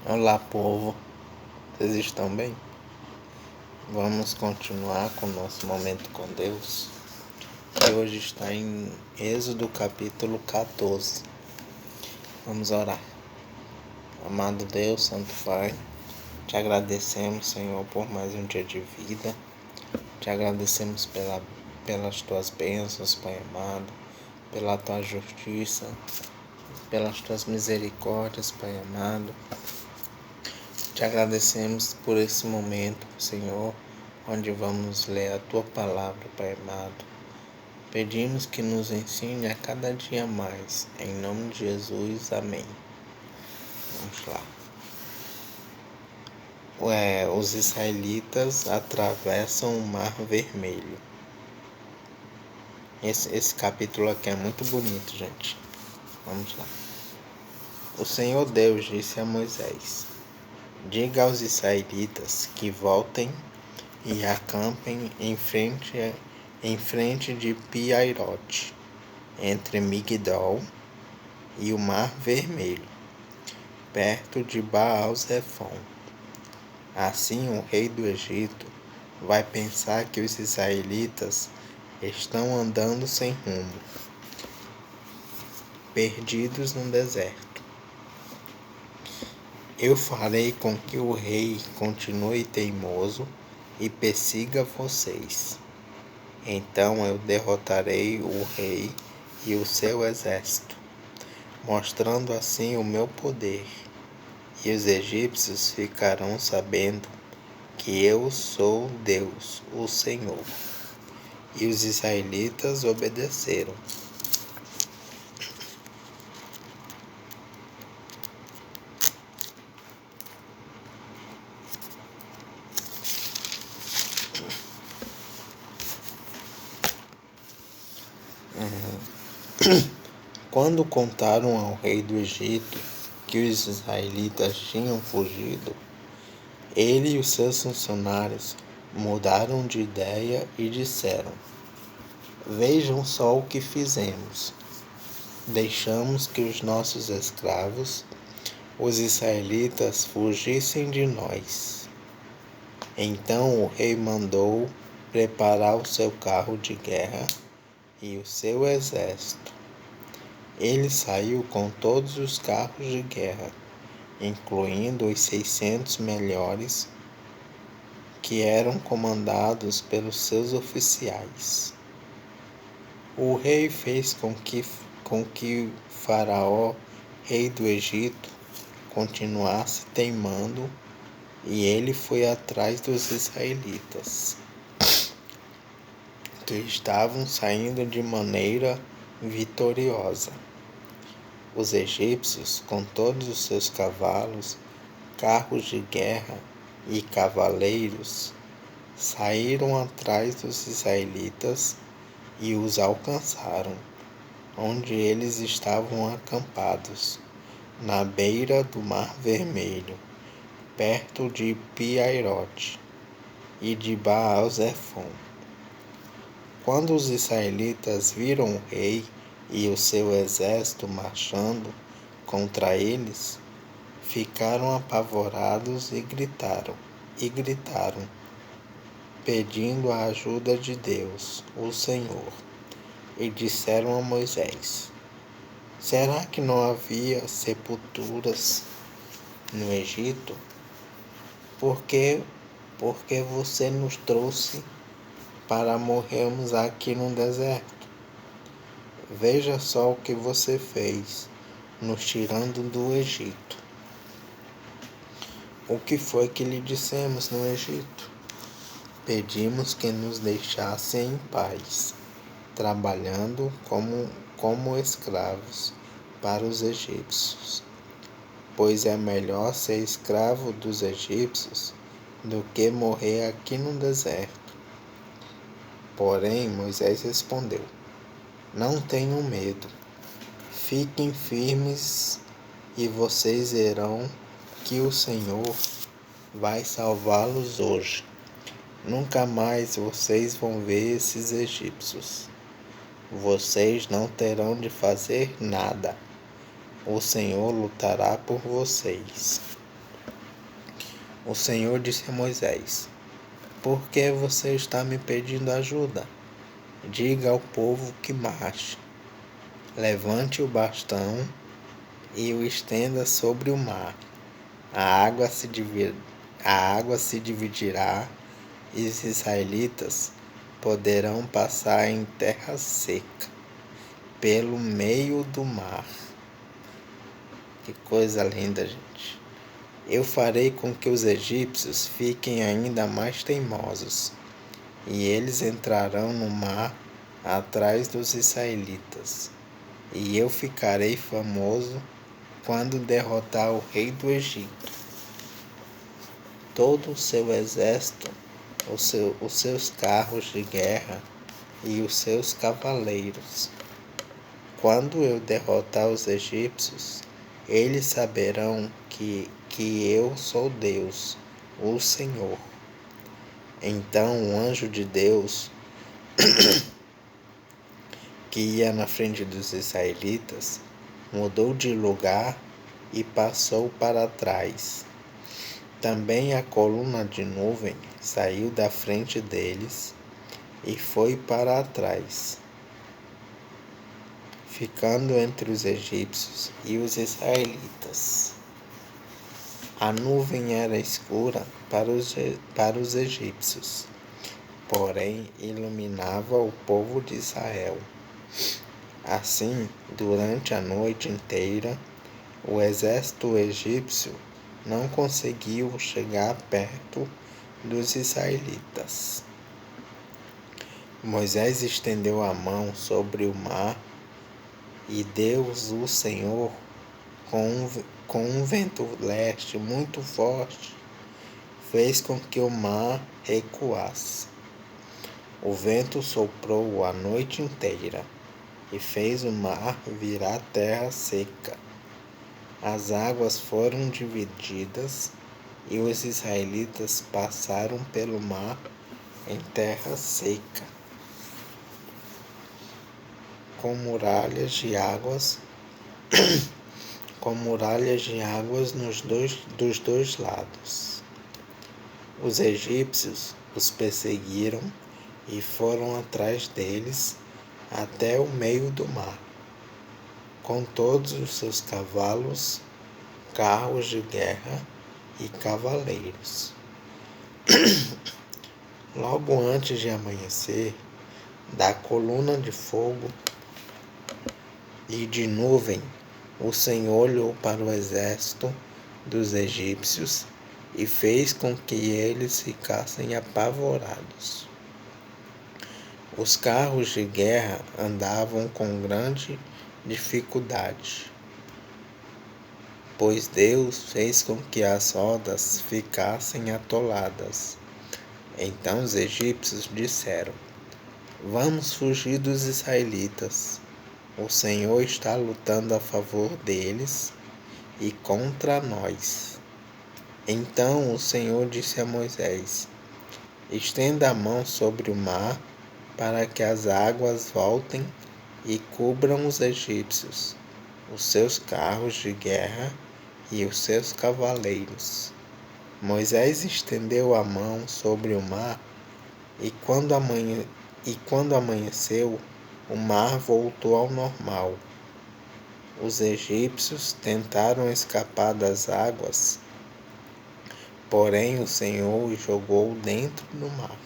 Olá, povo, vocês estão bem? Vamos continuar com o nosso momento com Deus, que hoje está em Êxodo capítulo 14. Vamos orar. Amado Deus, Santo Pai, te agradecemos, Senhor, por mais um dia de vida. Te agradecemos pelas tuas bênçãos, Pai amado, pela tua justiça, pelas tuas misericórdias, Pai amado. Te agradecemos por esse momento, Senhor, onde vamos ler a Tua palavra, Pai amado. Pedimos que nos ensine a cada dia mais. Em nome de Jesus, amém. Vamos lá. Os israelitas atravessam o Mar Vermelho. Esse capítulo aqui é muito bonito, gente. Vamos lá. O Senhor Deus disse a Moisés: diga aos israelitas que voltem e acampem em frente de Piairote, entre Migdol e o Mar Vermelho, perto de Baal-Zefon. Assim o rei do Egito vai pensar que os israelitas estão andando sem rumo, perdidos no deserto. Eu farei com que o rei continue teimoso e persiga vocês. Então eu derrotarei o rei e o seu exército, mostrando assim o meu poder, e os egípcios ficarão sabendo que eu sou Deus, o Senhor. E os israelitas obedeceram. Quando contaram ao rei do Egito que os israelitas tinham fugido, ele e os seus funcionários mudaram de ideia e disseram: vejam só o que fizemos. Deixamos que os nossos escravos, os israelitas, fugissem de nós. Então o rei mandou preparar o seu carro de guerra e o seu exército. Ele saiu com todos os carros de guerra, incluindo os 600 melhores, que eram comandados pelos seus oficiais. O rei fez com que Faraó, rei do Egito, continuasse teimando, e ele foi atrás dos israelitas, que estavam saindo de maneira vitoriosa. Os egípcios, com todos os seus cavalos, carros de guerra e cavaleiros, saíram atrás dos israelitas e os alcançaram, onde eles estavam acampados, na beira do Mar Vermelho, perto de Piairote e de Baal-Zefon. Quando os israelitas viram o rei e o seu exército marchando contra eles, ficaram apavorados e gritaram, pedindo a ajuda de Deus, o Senhor, e disseram a Moisés: será que não havia sepulturas no Egito? Por que você nos trouxe para morrermos aqui no deserto? Veja só o que você fez, nos tirando do Egito. O que foi que lhe dissemos no Egito? Pedimos que nos deixassem em paz, trabalhando como escravos para os egípcios, pois é melhor ser escravo dos egípcios do que morrer aqui no deserto. Porém, Moisés respondeu: não tenham medo, fiquem firmes e vocês verão que o Senhor vai salvá-los hoje. Nunca mais vocês vão ver esses egípcios. Vocês não terão de fazer nada. O Senhor lutará por vocês. o Senhor disse a Moisés: Por que você está me pedindo ajuda? Diga ao povo que marche. Levante o bastão e o estenda sobre o mar. A água se dividirá e os israelitas poderão passar em terra seca, pelo meio do mar. Que coisa linda, gente. Eu farei com que os egípcios fiquem ainda mais teimosos, e eles entrarão no mar atrás dos israelitas. E eu ficarei famoso quando derrotar o rei do Egito, todo o seu exército, os seus carros de guerra e os seus cavaleiros. Quando eu derrotar os egípcios, eles saberão que eu sou Deus, o Senhor. Então o anjo de Deus, que ia na frente dos israelitas, mudou de lugar e passou para trás. Também a coluna de nuvem saiu da frente deles e foi para trás, ficando entre os egípcios e os israelitas. A nuvem era escura para os egípcios, porém iluminava o povo de Israel. Assim, durante a noite inteira, o exército egípcio não conseguiu chegar perto dos israelitas. Moisés estendeu a mão sobre o mar e Deus, o Senhor, com um vento leste muito forte, fez com que o mar recuasse. O vento soprou a noite inteira e fez o mar virar terra seca. As águas foram divididas e os israelitas passaram pelo mar em terra seca, com muralhas de águas dos dois lados. Os egípcios os perseguiram e foram atrás deles até o meio do mar, com todos os seus cavalos, carros de guerra e cavaleiros. Logo antes de amanhecer, da coluna de fogo e de nuvem, o Senhor olhou para o exército dos egípcios e fez com que eles ficassem apavorados. Os carros de guerra andavam com grande dificuldade, pois Deus fez com que as rodas ficassem atoladas. Então os egípcios disseram: Vamos fugir dos israelitas. O Senhor está lutando a favor deles e contra nós. Então o Senhor disse a Moisés: Estenda a mão sobre o mar para que as águas voltem e cubram os egípcios, os seus carros de guerra e os seus cavaleiros. Moisés estendeu a mão sobre o mar e quando amanheceu, o mar voltou ao normal. Os egípcios tentaram escapar das águas, porém o Senhor os jogou dentro do mar.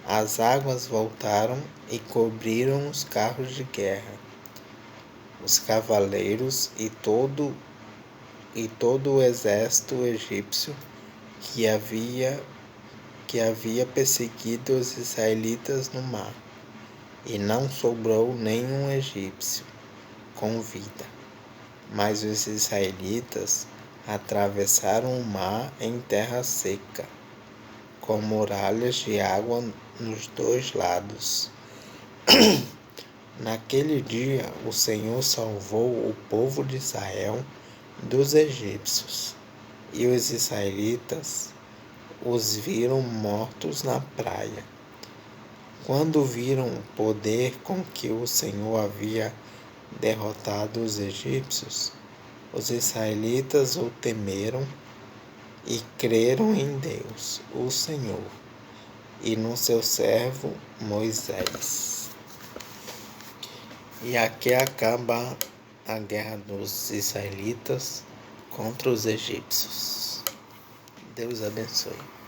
As águas voltaram e cobriram os carros de guerra, os cavaleiros e todo o exército egípcio que havia perseguido os israelitas no mar, e não sobrou nenhum egípcio com vida. Mas os israelitas atravessaram o mar em terra seca, com muralhas de água nos dois lados. Naquele dia, o Senhor salvou o povo de Israel dos egípcios, e os israelitas os viram mortos na praia. Quando viram o poder com que o Senhor havia derrotado os egípcios, os israelitas o temeram e creram em Deus, o Senhor, e no seu servo Moisés. E aqui acaba a guerra dos israelitas contra os egípcios. Deus abençoe.